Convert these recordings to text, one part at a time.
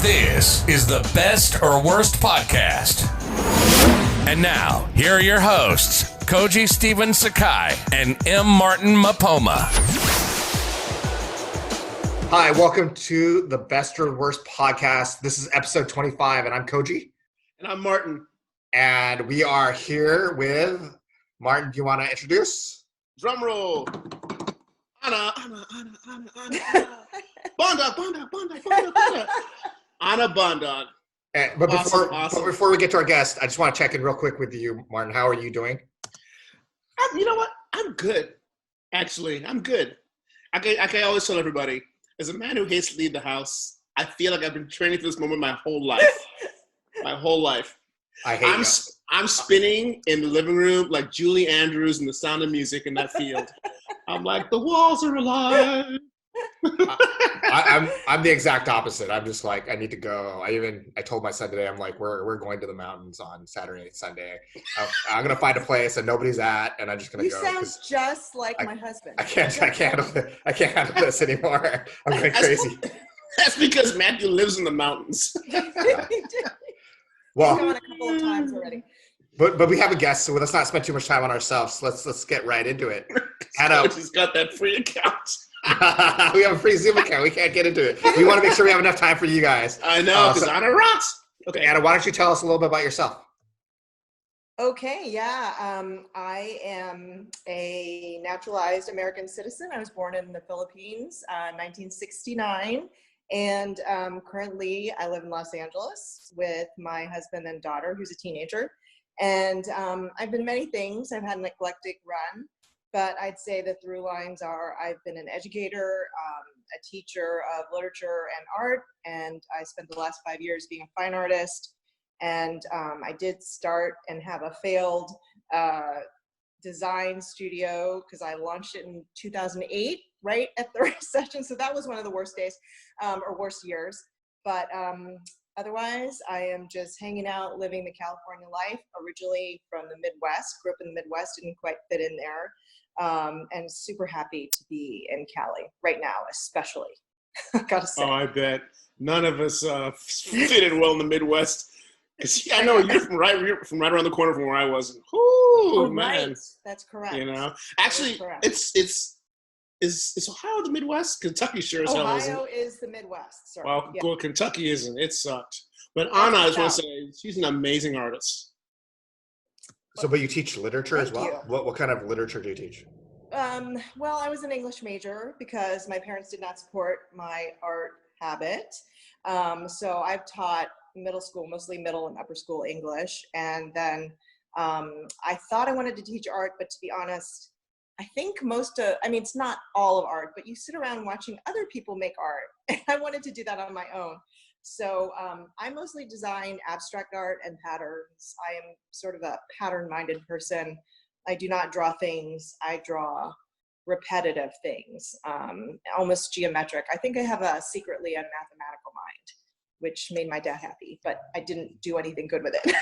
This is the Best or Worst podcast. And now, here are your hosts, Koji Stephen Sakai and M. Martin Mapoma. Hi, welcome to the Best or Worst podcast. This is episode 25, and I'm Koji. And I'm Martin. And we are here with Martin. Do you want to introduce? Drum roll. Anna. Bondoc. Anna Bondoc. But before we get to our guest, I just want to check in real quick with you, Martin. How are you doing? You know what? I'm good. Actually, I'm good. I can always tell everybody, as a man who hates to leave the house, I feel like I've been training for this moment my whole life. I hate I'm spinning in the living room like Julie Andrews in The Sound of Music in that field. I'm like, the walls are alive. I'm the exact opposite. I'm just like, I need to go. I told my son today, I'm like, we're going to the mountains on Saturday, Sunday. I'm gonna find a place that nobody's at, and I'm just gonna go. You sound just like my husband. I can't handle this anymore. I'm going crazy. That's because Matthew lives in the mountains. Well, I've gone a couple of times already. But we have a guest, so let's not spend too much time on ourselves. Let's get right into it. Anna, she's got that free account. We have a free Zoom account. We can't get into it. We want to make sure we have enough time for you guys. I know, because Anna rocks. Okay, Anna, why don't you tell us a little bit about yourself? Okay, yeah. I am a naturalized American citizen. I was born in the Philippines, 1969. And currently I live in Los Angeles with my husband and daughter, who's a teenager. And I've been many things. I've had an eclectic run, but I'd say the through lines are I've been an educator, a teacher of literature and art, and I spent the last 5 years being a fine artist. And I did start and have a failed design studio because I launched it in 2008, right at the recession. So that was one of the worst days or worst years. But otherwise, I am just hanging out, living the California life, originally from the Midwest, grew up in the Midwest, didn't quite fit in there. And super happy to be in Cali right now, especially, I gotta say. Oh, I bet. None of us fit in well in the Midwest. I know you're from right around the corner from where I was. Ooh, man. Right. That's correct. You know, actually, is Ohio the Midwest? Kentucky sure as hell isn't. Ohio is the Midwest, sir. Well, yeah. Kentucky isn't. It sucked. But Anna, I just want to say, she's an amazing artist. So, but you teach literature as well? Thank you. What kind of literature do you teach? Well, I was an English major because my parents did not support my art habit. So I've taught middle school, mostly middle and upper school English. And then I thought I wanted to teach art, but to be honest, I think it's not all of art, but you sit around watching other people make art. And I wanted to do that on my own. So I mostly design abstract art and patterns. I am sort of a pattern-minded person. I do not draw things. I draw repetitive things, almost geometric. I think I have secretly a mathematical mind, which made my dad happy, but I didn't do anything good with it.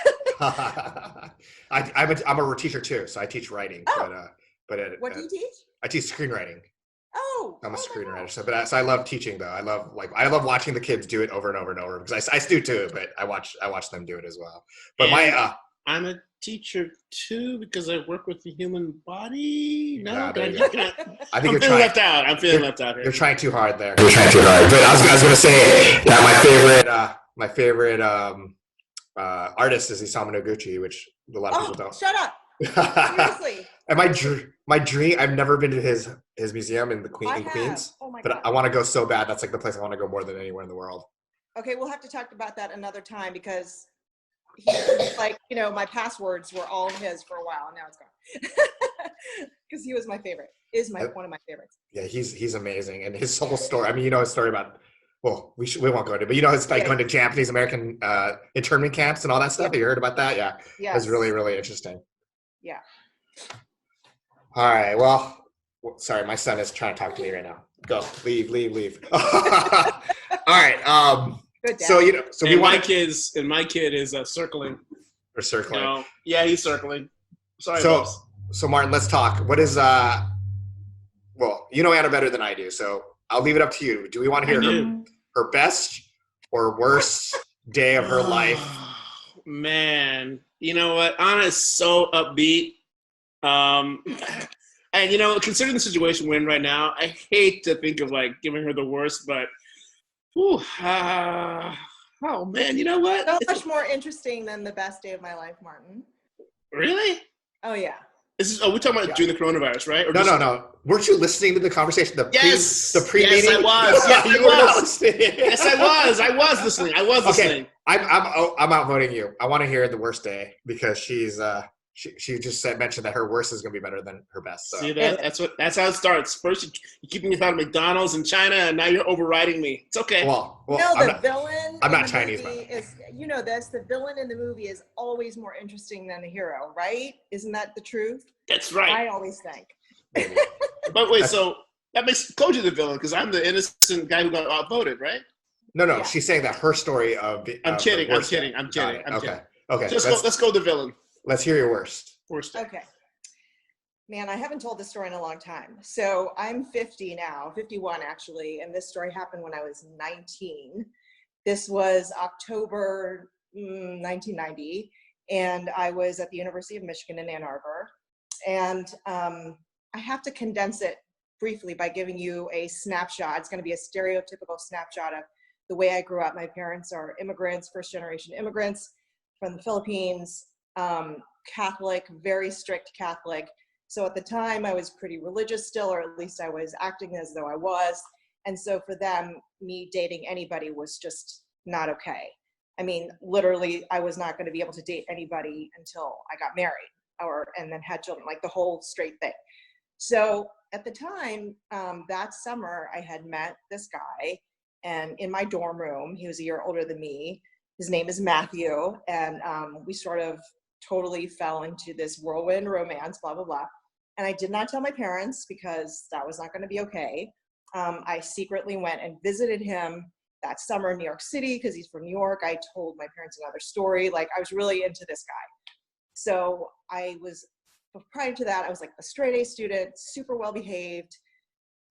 I'm a teacher too, so I teach writing. Oh. But what do you teach? I teach screenwriting. Oh, I'm a screenwriter. So I love teaching though. I love watching the kids do it over and over and over because I do too, but I watch them do it as well. But I'm a teacher too because I work with the human body. I think I'm feeling left out. I'm feeling left out here. You're trying too hard there. You're trying too hard. But I was going to say that my favorite artist is Isamu Noguchi, which a lot of people don't. Shut up. Seriously. And my dream, I've never been to his museum in Queens, oh my but God. I want to go so bad. That's like the place I want to go more than anywhere in the world. Okay, we'll have to talk about that another time because he's like, my passwords were all his for a while, and now it's gone. Because he was my favorite. One of my favorites. Yeah, he's amazing, and his whole story. I mean, his story about. Well, we won't go into it, but it's like going to Japanese American internment camps and all that stuff. Have you heard about that? Yeah. Yes. It was really, really interesting. Yeah. All right. Well, sorry, my son is trying to talk to me right now. Go, leave. All right. Good dad. So my kid is circling. Or circling. Yeah, he's circling. Sorry. So Martin, let's talk. What is Anna better than I do, so I'll leave it up to you. Do we want to hear her best or worst day of her life? Man, you know what? Anna is so upbeat. And considering the situation we're in right now, I hate to think of like giving her the worst, but whew, oh man, you know what? So much more interesting than the best day of my life, Martin. Really? Oh yeah. We're talking about during the coronavirus, right? Or No. Weren't you listening to the conversation? Yes, pre-meeting. Yes, I was. Yes, you were not listening. Yes, I was. I was listening. Okay, I'm outvoting you. I want to hear the worst day because she's she just mentioned that her worst is going to be better than her best. So. See that's how it starts. First, you keep me about McDonald's in China, and now you're overriding me. It's okay. Well, villain. I'm not Chinese, man. The villain in the movie is always more interesting than the hero, right? Isn't that the truth? That's right. I always think. But wait, so that makes Koji the villain because I'm the innocent guy who got outvoted, right? No. Yeah. She's saying that her story of the. I'm kidding. Okay. Let's go the villain. Let's hear your worst. Worst. Okay. Man, I haven't told this story in a long time. So I'm 50 now, 51 actually, and this story happened when I was 19. This was October 1990, and I was at the University of Michigan in Ann Arbor. And I have to condense it briefly by giving you a snapshot. It's going to be a stereotypical snapshot of the way I grew up. My parents are immigrants, first-generation immigrants from the Philippines, Catholic, very strict Catholic. So at the time I was pretty religious still, or at least I was acting as though I was. And so for them, me dating anybody was just not okay. I mean, literally, I was not going to be able to date anybody until I got married and then had children, like the whole straight thing. So at the time, that summer, I had met this guy, and in my dorm room, he was a year older than me. His name is Matthew, and we sort of totally fell into this whirlwind romance, blah, blah, blah. And I did not tell my parents because that was not going to be okay. I secretly went and visited him that summer in New York City because he's from New York. I told my parents another story. Like, I was really into this guy. So prior to that, I was like a straight A student, super well behaved,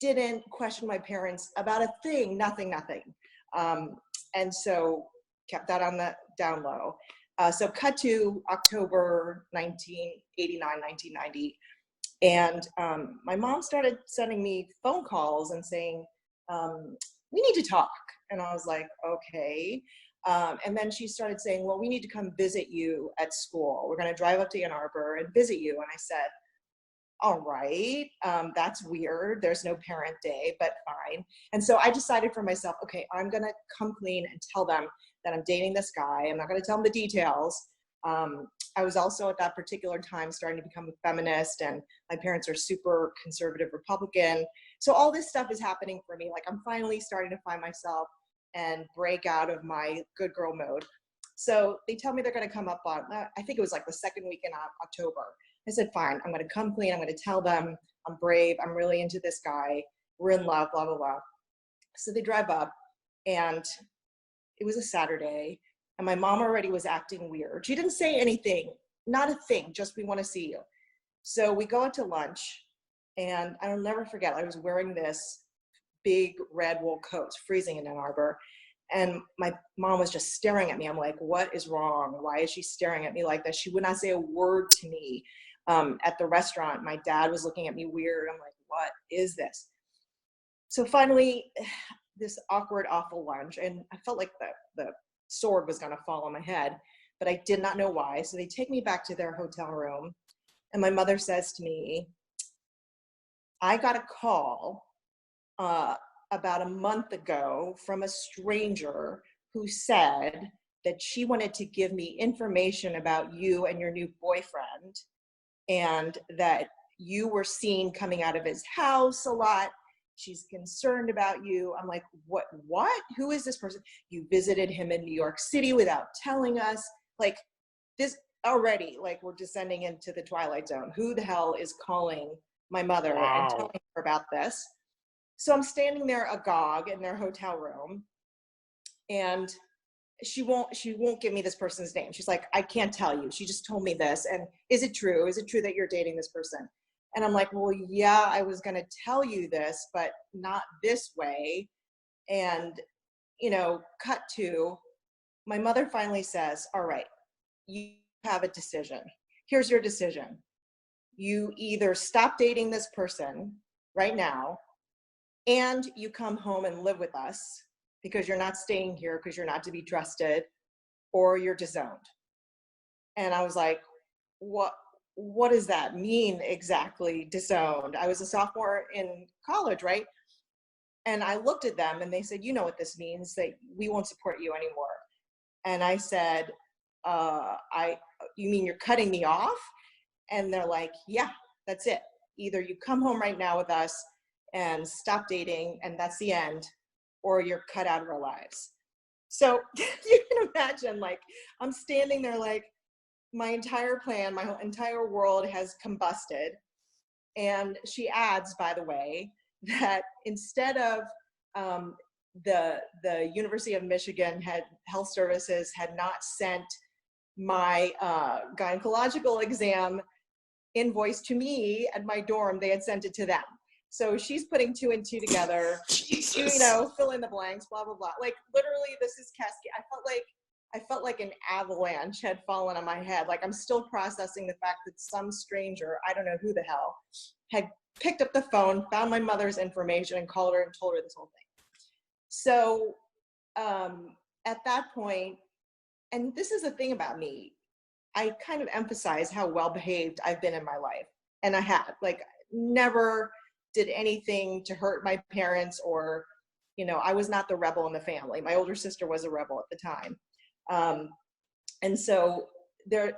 didn't question my parents about a thing, nothing. And so kept that on the down low. So cut to October 1989, 1990. And my mom started sending me phone calls and saying, we need to talk. And I was like, okay. And then she started saying, well, we need to come visit you at school. We're going to drive up to Ann Arbor and visit you. And I said, all right, that's weird. There's no parent day, but fine. And so I decided for myself, okay, I'm going to come clean and tell them that I'm dating this guy. I'm not going to tell them the details. I was also at that particular time starting to become a feminist, and my parents are super conservative Republican. So all this stuff is happening for me. Like, I'm finally starting to find myself and break out of my good girl mode. So they tell me they're going to come up on, I think it was like the second week in October. I said, fine, I'm going to come clean. I'm going to tell them I'm brave. I'm really into this guy. We're in love, blah, blah, blah. So they drive up, and it was a Saturday, and my mom already was acting weird. She didn't say anything, not a thing, just we want to see you. So we go out to lunch, and I'll never forget, I was wearing this big red wool coat, freezing in Ann Arbor, and my mom was just staring at me. I'm like, what is wrong? Why is she staring at me like that? She would not say a word to me. At the restaurant, my dad was looking at me weird. I'm like, what is this? So finally, this awkward, awful lunch, and I felt like the sword was going to fall on my head, but I did not know why. So they take me back to their hotel room, and my mother says to me, I got a call about a month ago from a stranger who said that she wanted to give me information about you and your new boyfriend, and that you were seen coming out of his house a lot. She's concerned about you. I'm like, what? Who is this person? You visited him in New York City without telling us. Like, this already, like, we're descending into the Twilight Zone. Who the hell is calling my mother and telling her about this? So I'm standing there agog in their hotel room, and she won't give me this person's name. She's like, I can't tell you. She just told me this. And is it true? Is it true that you're dating this person? And I'm like, well, yeah, I was going to tell you this, but not this way. And, cut to, my mother finally says, all right, you have a decision. Here's your decision. You either stop dating this person right now and you come home and live with us because you're not staying here because you're not to be trusted, or you're disowned. And I was like, what does that mean exactly, disowned? I was a sophomore in college, right? And I looked at them and they said, you know what this means, that we won't support you anymore. And I said, you mean you're cutting me off? And they're like, yeah, that's it. Either you come home right now with us and stop dating, and that's the end, or you're cut out of our lives. So you can imagine, like, I'm standing there like my entire plan, my whole entire world has combusted. And she adds, by the way, that instead of the University of Michigan Health Services had not sent my gynecological exam invoice to me at my dorm, they had sent it to them. So she's putting 2 and 2 together, fill in the blanks, blah, blah, blah. Like, literally, this is cascade. I felt like an avalanche had fallen on my head. Like, I'm still processing the fact that some stranger, I don't know who the hell, had picked up the phone, found my mother's information, and called her and told her this whole thing. So at that point, and this is the thing about me, I kind of emphasize how well behaved I've been in my life. And I had, like, never did anything to hurt my parents, or, I was not the rebel in the family. My older sister was a rebel at the time. And so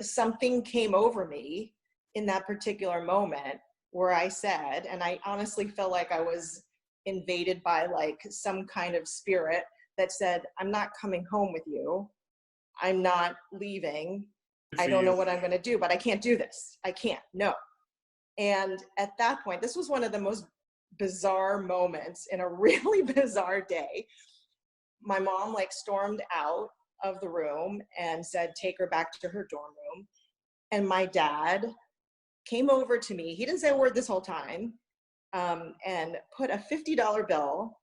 something came over me in that particular moment where I said, and I honestly felt like I was invaded by like some kind of spirit that said, I'm not coming home with you. I'm not leaving. I don't know what I'm going to do, but I can't do this. I can't, no. And at that point, this was one of the most bizarre moments in a really bizarre day. My mom like stormed out of the room and said, take her back to her dorm room. And my dad came over to me. He didn't say a word this whole time, and put a $50 bill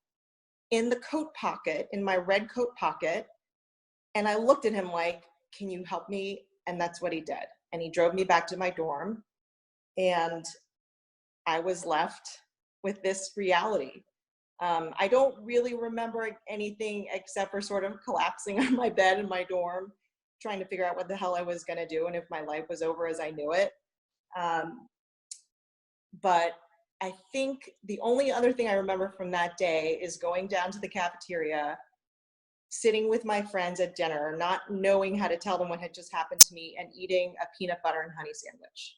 in the coat pocket, in my red coat pocket. And I looked at him like, can you help me? And that's what he did. And he drove me back to my dorm. And I was left with this reality. I don't really remember anything except for sort of collapsing on my bed in my dorm, trying to figure out what the hell I was going to do and if my life was over as I knew it. But I think the only other thing I remember from that day is going down to the cafeteria, sitting with my friends at dinner, not knowing how to tell them what had just happened to me, and eating a peanut butter and honey sandwich.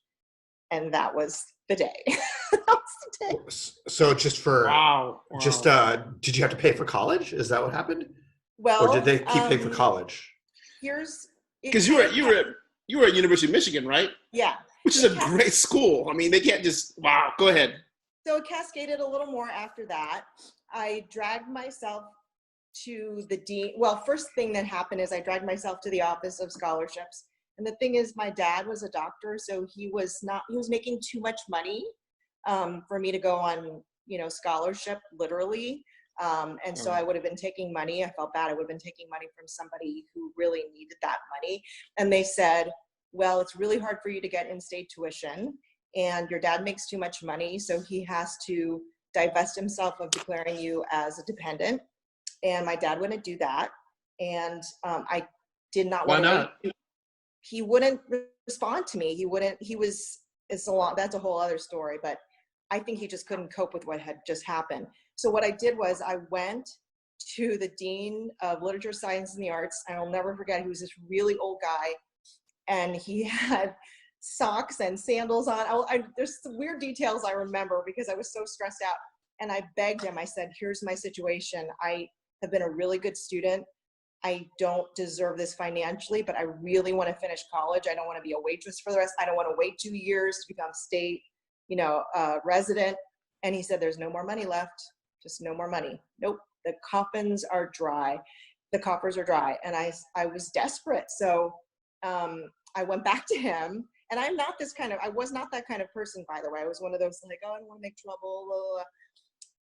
And that was the day. That was the day. So just for, wow. Did you have to pay for college? Is that what happened? Well, or did they keep paying for college? Because you were at University of Michigan, right? Yeah. Which is a great school. I mean, they can't just, wow, go ahead. So it cascaded a little more after that. I dragged myself to the dean. Well, first thing that happened is I dragged myself to the Office of Scholarships. And the thing is, my dad was a doctor, so he was making too much money for me to go on, scholarship, literally. And so I would have been taking money. I felt bad. I would have been taking money from somebody who really needed that money. And they said, well, it's really hard for you to get in-state tuition, and your dad makes too much money, so he has to divest himself of declaring you as a dependent. And my dad wouldn't do that. And I did not want to. Why not? He wouldn't respond to me. That's a whole other story, but I think he just couldn't cope with what had just happened. So what I did was I went to the Dean of Literature, Science, and the Arts. And I'll never forget, he was this really old guy, and he had socks and sandals on. There's some weird details I remember because I was so stressed out. And I begged him, I said, here's my situation. I have been a really good student. I don't deserve this financially, but I really want to finish college. I don't want to be a waitress for the rest. I don't want to wait 2 years to become state, resident. And he said, there's no more money left. Just no more money. Nope. The coffers are dry. And I was desperate. So I went back to him, and I was not that kind of person, by the way. I was one of those like, oh, I don't want to make trouble. Blah, blah, blah.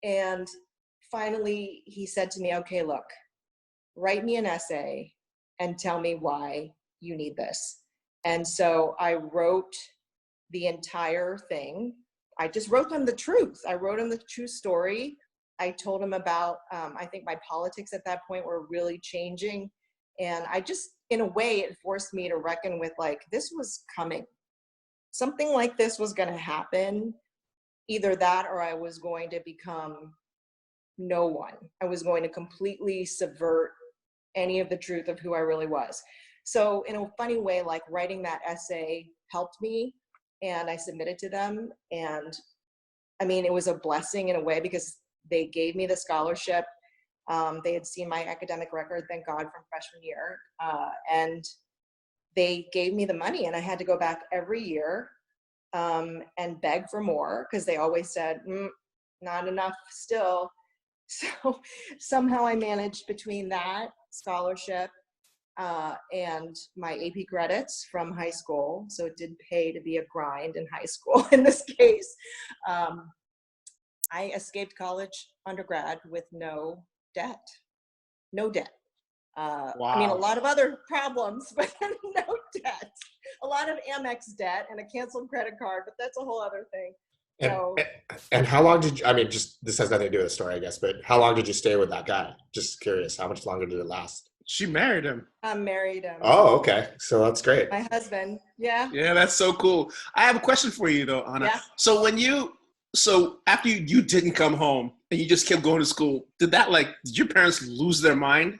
And finally he said to me, okay, look, write me an essay and tell me why you need this. And so I wrote the entire thing. I just wrote them the truth. I wrote them the true story. I told them about, I think my politics at that point were really changing. And I just, in a way, it forced me to reckon with like, this was coming. Something like this was going to happen. Either that or I was going to become no one. I was going to completely subvert any of the truth of who I really was. So in a funny way, like writing that essay helped me, and I submitted to them. And I mean, it was a blessing in a way because they gave me the scholarship. They had seen my academic record, thank God, from freshman year. And they gave me the money, and I had to go back every year and beg for more because they always said, not enough still. So somehow I managed between that scholarship and my AP credits from high school. So it did pay to be a grind in high school in this case. I escaped college undergrad with no debt. No debt. Wow. I mean, a lot of other problems, but no debt. A lot of Amex debt and a canceled credit card, but that's a whole other thing. So, and how long did you, I mean, just this has nothing to do with the story, I guess, but how long did you stay with that guy? Just curious, how much longer did it last? She married him. I married him. Oh, okay. So that's great. My husband. Yeah. Yeah, that's so cool. I have a question for you though, Anna. Yeah. So after you didn't come home and you just kept going to school, did your parents lose their mind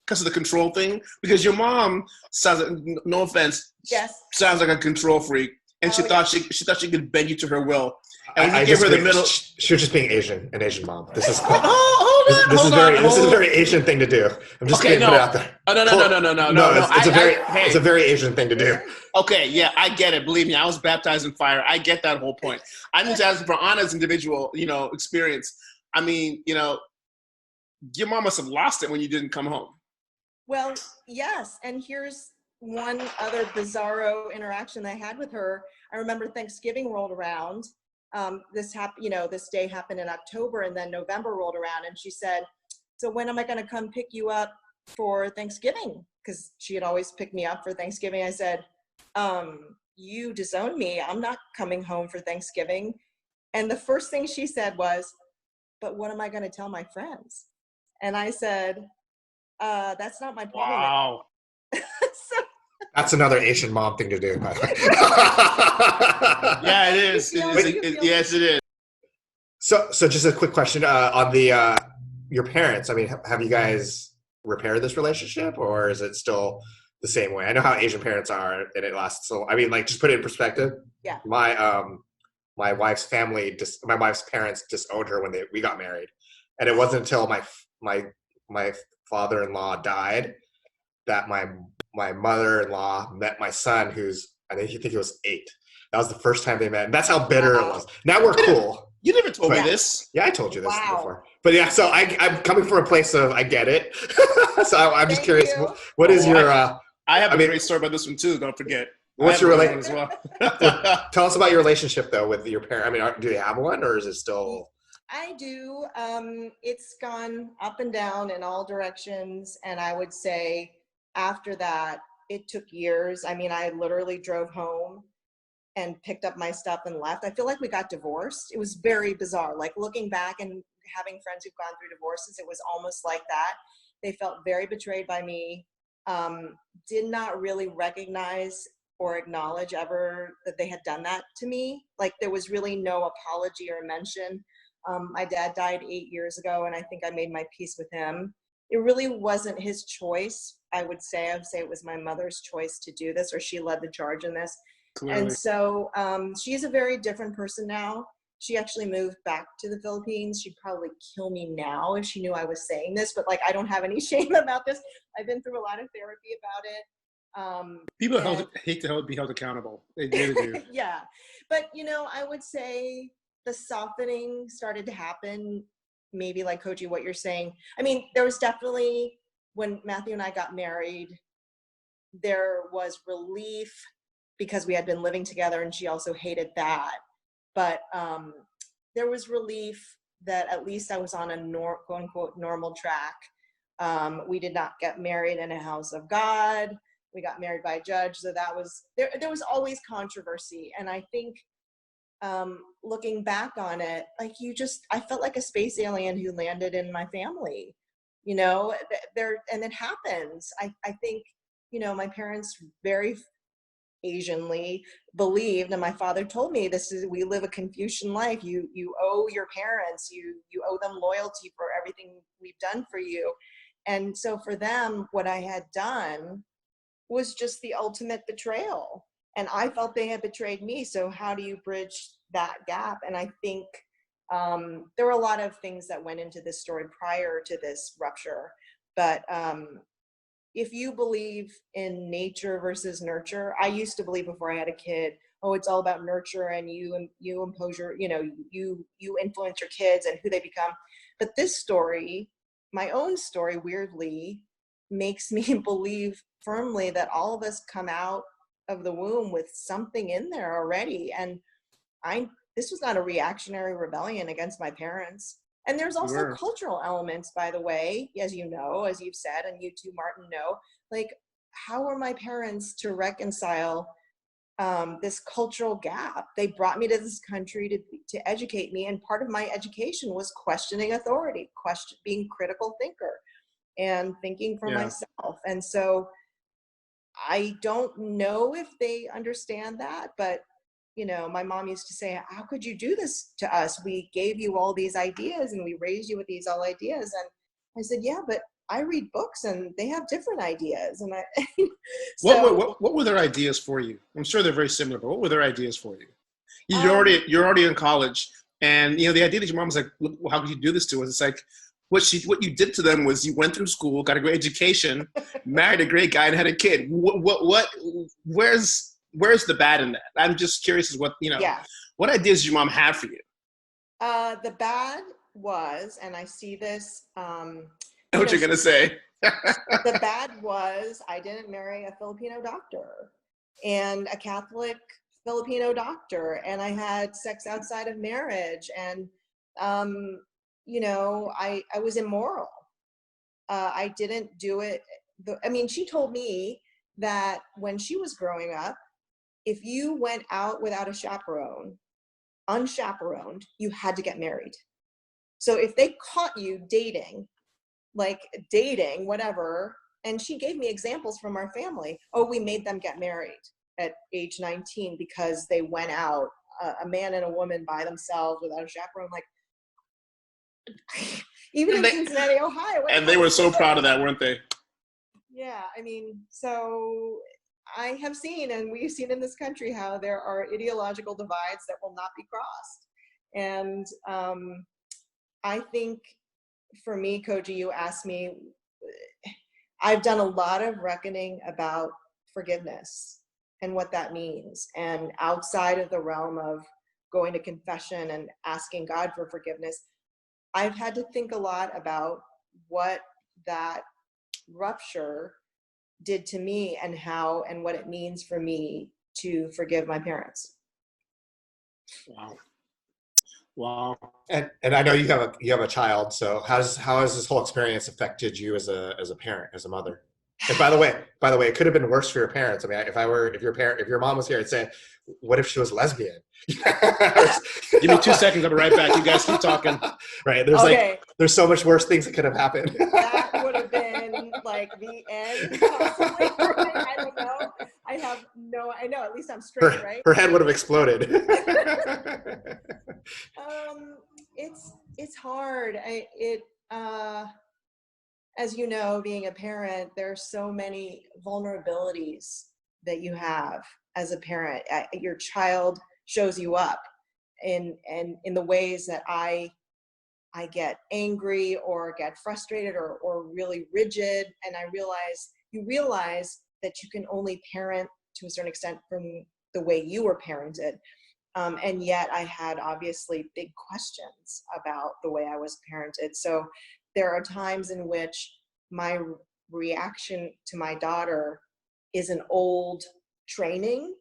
because of the control thing? Because your mom sounds like, no offense, Yes. sounds like a control freak. And she thought she could bend you to her will. And when you I gave her the just- middle. She was just being Asian, an Asian mom. This is This is a very Asian thing to do. I'm just going to put it out there. Oh, no. It's a very Asian thing to do. Okay, yeah, I get it. Believe me, I was baptized in fire. I get that whole point. I'm just asking for Anna's individual, experience. I mean, your mom must have lost it when you didn't come home. Well, yes. And here's one other bizarro interaction I had with her. I remember Thanksgiving rolled around. This day happened in October, and then November rolled around, and she said, "So when am I going to come pick you up for Thanksgiving?" Because she had always picked me up for Thanksgiving. I said, "You disowned me. I'm not coming home for Thanksgiving." And the first thing she said was, "But what am I going to tell my friends?" And I said, "That's not my problem." Wow. So, That's another Asian mom thing to do, by the way. Yeah, it is. Yes, it is. So just a quick question on the your parents. I mean, have you guys repaired this relationship, or is it still the same way? I know how Asian parents are, and it lasts. So I mean, like, just put it in perspective. Yeah. My wife's family, my wife's parents disowned her when we got married, and it wasn't until my father-in-law died that my mother-in-law met my son, who's, I think he was 8. That was the first time they met, and that's how bitter it was. Now we're cool. You never told me this. Yeah, I told you this before. But yeah, so I'm coming from a place of I get it. So I'm just curious. What is your? I have a great story about this one too. Don't forget. What's your relationship as well? Tell us about your relationship though with your parents. I mean, do they have one, or is it still? I do. It's gone up and down in all directions, and I would say after that, it took years. I mean, I literally drove home and picked up my stuff and left. I feel like we got divorced. It was very bizarre. Like looking back and having friends who've gone through divorces, it was almost like that. They felt very betrayed by me, did not really recognize or acknowledge ever that they had done that to me. Like there was really no apology or mention. My dad died 8 years ago, and I think I made my peace with him. It really wasn't his choice. I would say it was my mother's choice to do this, or she led the charge in this. Clearly. And so she's a very different person now. She actually moved back to the Philippines. She'd probably kill me now if she knew I was saying this, but like, I don't have any shame about this. I've been through a lot of therapy about it. People hate to be held accountable. They really do. Yeah. But, I would say the softening started to happen, maybe like Koji, what you're saying. I mean, there was definitely, when Matthew and I got married, there was relief because we had been living together, and she also hated that. But there was relief that at least I was on a quote unquote normal track. We did not get married in a house of God. We got married by a judge. So that was, there was always controversy. And I think looking back on it, like I felt like a space alien who landed in my family, you know, and it happens. I think, you know, my parents very Asianly believed, and my father told me, we live a Confucian life. You owe your parents, you owe them loyalty for everything we've done for you. And so for them, what I had done was just the ultimate betrayal. And I felt they had betrayed me. So how do you bridge that gap? And I think there were a lot of things that went into this story prior to this rupture. But if you believe in nature versus nurture, I used to believe before I had a kid, oh, it's all about nurture, and you impose your, you know, you influence your kids and who they become. But this story, my own story, weirdly, makes me believe firmly that all of us come out of the womb with something in there already. And this was not a reactionary rebellion against my parents. And there's also cultural elements, by the way, as you know, as you've said, and you too, Martin, know, like, how are my parents to reconcile this cultural gap? They brought me to this country to educate me. And part of my education was questioning authority, being critical thinker and thinking for myself. And so I don't know if they understand that, but you know, my mom used to say, how could you do this to us? We gave you all these ideas and we raised you with these all ideas. And I said, yeah, but I read books and they have different ideas. And what were their ideas for you? I'm sure they're very similar, but what were their ideas for you? You're already in college, and you know, the idea that your mom was like, well, how could you do this to us? It's like, what you did to them was you went through school, got a great education, married a great guy, and had a kid. Where's the bad in that? I'm just curious as what ideas did your mom have for you? The bad was, and I see this. I know what you're going to say. The bad was I didn't marry a Filipino doctor and a Catholic Filipino doctor, and I had sex outside of marriage, and you know, I was immoral. I didn't do it. I mean, she told me that when she was growing up, if you went out without a chaperone, unchaperoned, you had to get married. So if they caught you dating, whatever, and she gave me examples from our family. Oh, we made them get married at age 19 because they went out, a man and a woman by themselves without a chaperone. Like, even in Cincinnati, Ohio. And they were so proud of that, weren't they? Yeah, I mean, so I have seen, and we've seen in this country, how there are ideological divides that will not be crossed. And I think for me, Koji, you asked me, I've done a lot of reckoning about forgiveness and what that means. And outside of the realm of going to confession and asking God for forgiveness, I've had to think a lot about what that rupture did to me and how and what it means for me to forgive my parents. Wow. And I know you have a child, so how has this whole experience affected you as a parent, as a mother? And by the way, it could have been worse for your parents. I mean, if your mom was here, I'd say, what if she was lesbian? Give me 2 seconds. I'll be right back. You guys keep talking. Right. There's so much worse things that could have happened. That would have been like the end, possibly. Right? I don't know. I know, at least I'm straight, right? Her head would have exploded. It's hard. As you know, being a parent, there's so many vulnerabilities that you have as a parent. Your child shows you up in the ways that I get angry or get frustrated or really rigid. And you realize that you can only parent to a certain extent from the way you were parented. And yet I had obviously big questions about the way I was parented. So there are times in which my reaction to my daughter is an old training,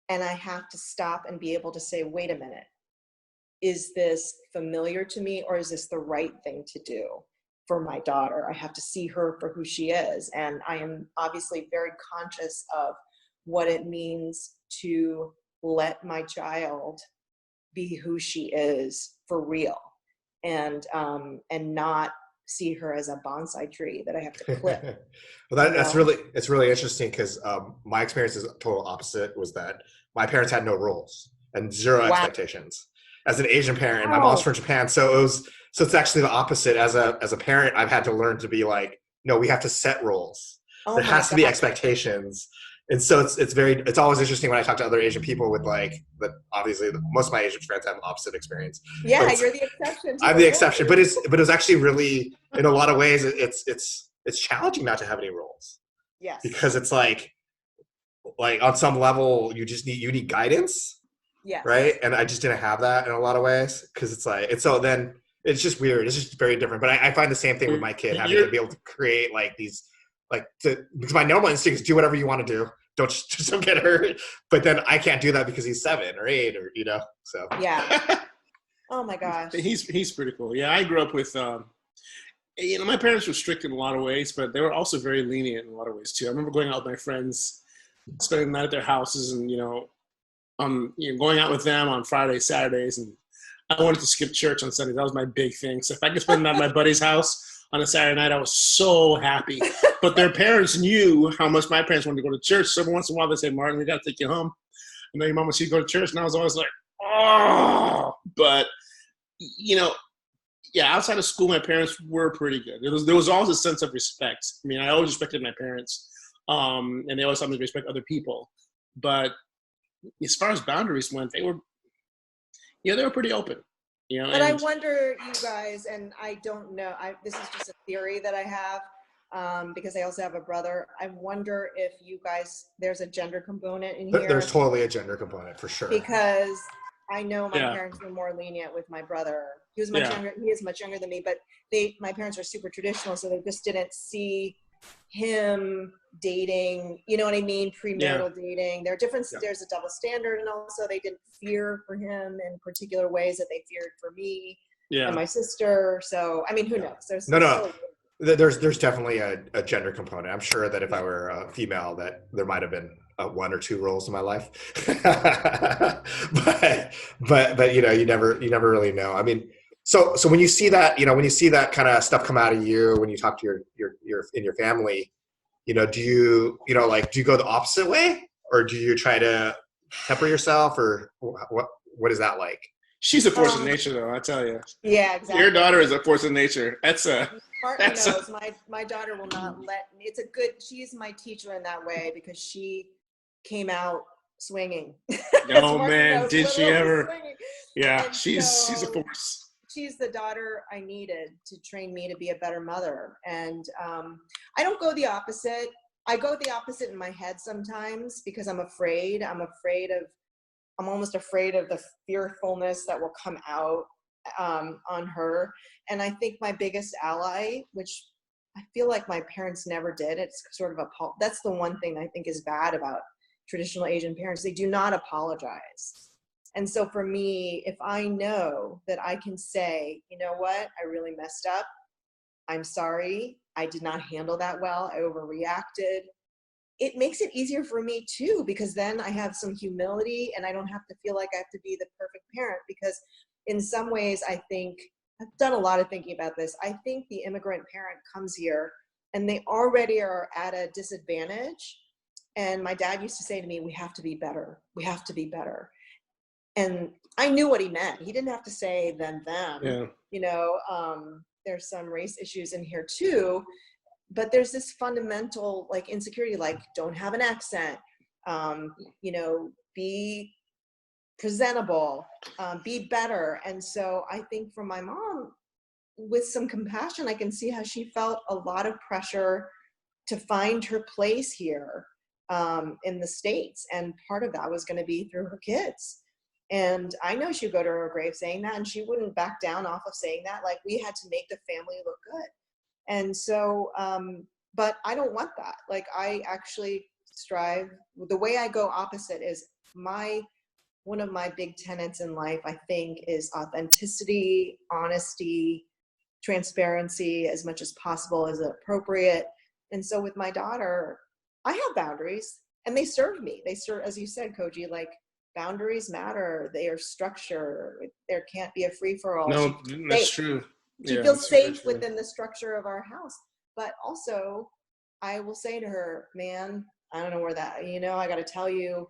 and I have to stop and be able to say, wait a minute, is this familiar to me, or is this the right thing to do? for my daughter. I have to see her for who she is. And I am obviously very conscious of what it means to let my child be who she is for real, and not see her as a bonsai tree that I have to clip. Well, it's really interesting because my experience is total opposite. Was that my parents had no rules and zero expectations. As an Asian parent, my mom's from Japan, so it's actually the opposite. As a parent, I've had to learn to be like, no, we have to set rules. There has to be expectations. And so it's always interesting when I talk to other Asian people with like, but obviously most of my Asian friends have opposite experience. Yeah, you're the exception. I'm the exception, but it was actually really, in a lot of ways, it's challenging not to have any rules. Yes. Because it's like on some level you need guidance. Yes. Right. And I just didn't have that in a lot of ways because then it's just weird. It's just very different. But I find the same thing with my kid, having to be able to create like these, because my normal instinct is do whatever you want to do. Just don't get hurt. But then I can't do that because he's 7 or 8 or, so. Yeah. Oh my gosh. He's pretty cool. Yeah. I grew up with, my parents were strict in a lot of ways, but they were also very lenient in a lot of ways too. I remember going out with my friends, spending the night at their houses and, going out with them on Fridays, Saturdays, and I wanted to skip church on Sundays. That was my big thing. So if I could spend the night at my buddy's house on a Saturday night, I was so happy. But their parents knew how much my parents wanted to go to church. So every once in a while they say, "Martin, we got to take you home." And then your mama, she'd go to church, and I was always like, "Oh!" But outside of school, my parents were pretty good. There was always a sense of respect. I mean, I always respected my parents, and they always taught me to respect other people. But as far as boundaries went, they were pretty open. But I wonder, you guys, and I don't know, this is just a theory that I have, because I also have a brother. I wonder if you guys, there's a gender component in here. There's totally a gender component for sure. Because I know my parents were more lenient with my brother. He was much younger. He is much younger than me, but my parents are super traditional, so they just didn't see him dating, you know what I mean, premarital dating. There are different. There's a double standard, and also they didn't fear for him in particular ways that they feared for me and my sister. So I mean, who knows? There's definitely a gender component. I'm sure that if I were a female, that there might have been 1 or 2 roles in my life. but you never really know. I mean, so when you see that, when you see that kind of stuff come out of you, when you talk to your family, do you go the opposite way, or do you try to temper yourself, or what is that like? She's a force of nature, though. I tell you. Yeah, exactly. Your daughter is a force of nature. Martin knows my daughter will not let me. She's my teacher in that way because she came out swinging. Oh man, did she ever? Swinging. Yeah, she's a force. She's the daughter I needed to train me to be a better mother. And I don't go the opposite. I go the opposite in my head sometimes because I'm afraid. I'm almost afraid of the fearfulness that will come out on her. And I think my biggest ally, which I feel like my parents never did, it's sort of that's the one thing I think is bad about traditional Asian parents. They do not apologize. And so for me, if I know that I can say, you know what, I really messed up. I'm sorry. I did not handle that well. I overreacted. It makes it easier for me too, because then I have some humility and I don't have to feel like I have to be the perfect parent, because in some ways, I think I've done a lot of thinking about this. I think the immigrant parent comes here and they already are at a disadvantage. And my dad used to say to me, we have to be better. We have to be better. And I knew what he meant. He didn't have to say them. Yeah. There's some race issues in here too, but there's this fundamental insecurity, don't have an accent, be presentable, be better. And so I think for my mom, with some compassion, I can see how she felt a lot of pressure to find her place here in the States. And part of that was going to be through her kids. And I know she'd go to her grave saying that, and she wouldn't back down off of saying that. We had to make the family look good. And so, but I don't want that. I actually strive, the way I go opposite is one of my big tenets in life, I think, is authenticity, honesty, transparency as much as possible as appropriate. And so with my daughter, I have boundaries and they serve me. They serve, as you said, Koji, like boundaries matter. They are structure. There can't be a free for all. No, that's true. She feels safe within the structure of our house. But also, I will say to her, man, I don't know where that, I got to tell you,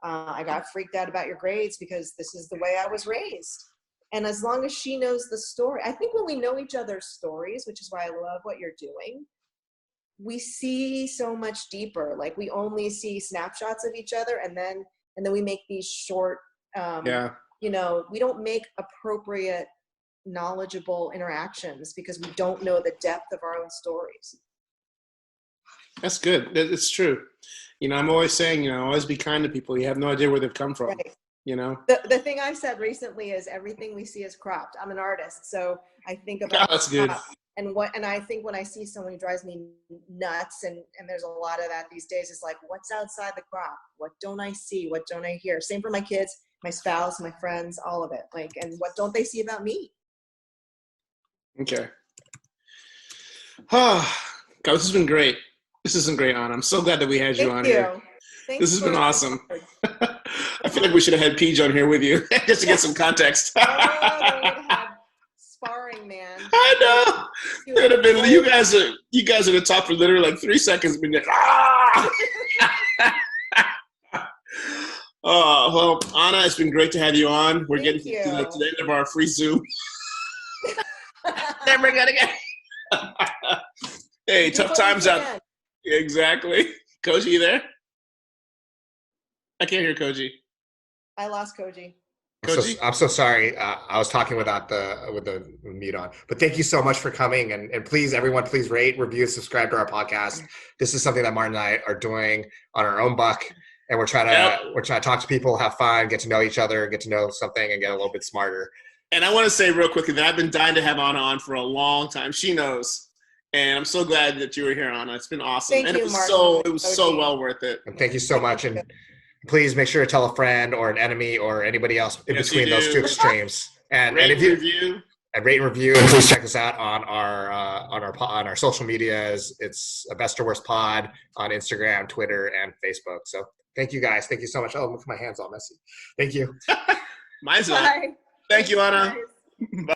I got freaked out about your grades because this is the way I was raised. And as long as she knows the story, I think when we know each other's stories, which is why I love what you're doing, we see so much deeper. Like we only see snapshots of each other, and then we make these short, we don't make appropriate, knowledgeable interactions because we don't know the depth of our own stories. That's good. It's true. I'm always saying, always be kind to people. You have no idea where they've come from. Right. The thing I've said recently is everything we see is cropped. I'm an artist, so I think about that's good. And I think when I see someone who drives me nuts, and there's a lot of that these days, is like, what's outside the crop? What don't I see? What don't I hear? Same for my kids, my spouse, my friends, all of it. Like, and what don't they see about me? Okay. God, this has been great. This has been great, Anna. I'm so glad that we had you on here. This has been awesome. I feel like we should have had Peach on here with you just to get some context. Oh, they would have sparring, man. I know. It would have been. You guys are the top for literally like 3 seconds. Been like, ah! Oh well, Anna, it's been great to have you on. We're getting to the end of our free Zoom. Never gonna get. Hey, tough times out. Exactly. Koji, you there? I can't hear Koji. I lost Koji. I'm so sorry. I was talking without the mute on. But thank you so much for coming. And please, everyone, please rate, review, subscribe to our podcast. This is something that Martin and I are doing on our own buck. And we're trying to talk to people, have fun, get to know each other, get to know something, and get a little bit smarter. And I want to say real quickly that I've been dying to have Anna on for a long time. She knows. And I'm so glad that you were here, Anna. It's been awesome. Thank you, it was so well worth it. And thank you so much. And please make sure to tell a friend or an enemy or anybody else in between those two extremes. And rate if you review. And rate and review, and please check us out on our social medias. It's a Best or Worst Pod on Instagram, Twitter, and Facebook. So thank you guys. Thank you so much. Oh, look, my hand's all messy. Thank you. Mine's not. Thank you, Anna. Bye.